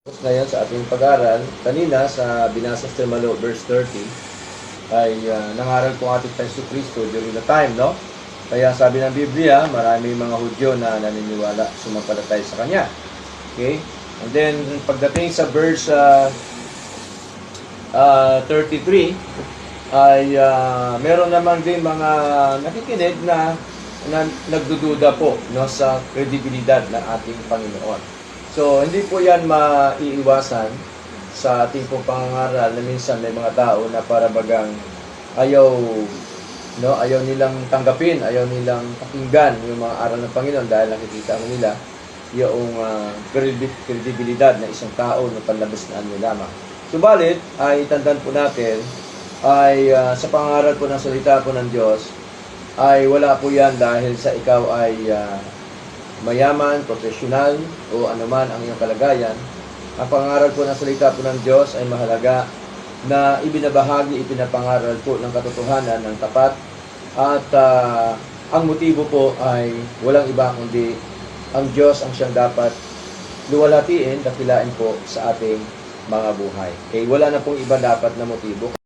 Ngayon sa ating pag-aaral, kanina sa binasa sa Malo, verse 30, ay nangaral po ating Yesu Cristo during the time, no? Kaya sabi ng Biblia, marami mga Hudyo na naniniwala, sumampalatay sa Kanya. Okay? And then, pagdating sa verse 33, ay meron naman din mga nakikinig na nagdududa po, no, sa kredibilidad ng ating Panginoon. So, hindi po yan maiiwasan sa ating pong pangangaral na minsan may mga tao na para bagang ayaw nilang tanggapin, ayaw nilang pakinggan yung mga aral ng Panginoon dahil nakikita nila yung kredibilidad ng isang tao na panlabas na ano lamang. Subalit, ay tandaan po natin, ay sa pangaral po ng salita po ng Diyos, ay wala po yan dahil sa ikaw ay mayaman, profesional, o anuman ang iyong kalagayan. Ang pangaral po ng salita po ng Diyos ay mahalaga na ibinabahagi, ipinapangaral po ng katotohanan ng tapat. At ang motibo po ay walang iba kundi ang Diyos ang siyang dapat luwalhatiin, dakilain po sa ating mga buhay. Okay, wala na pong iba dapat na motibo.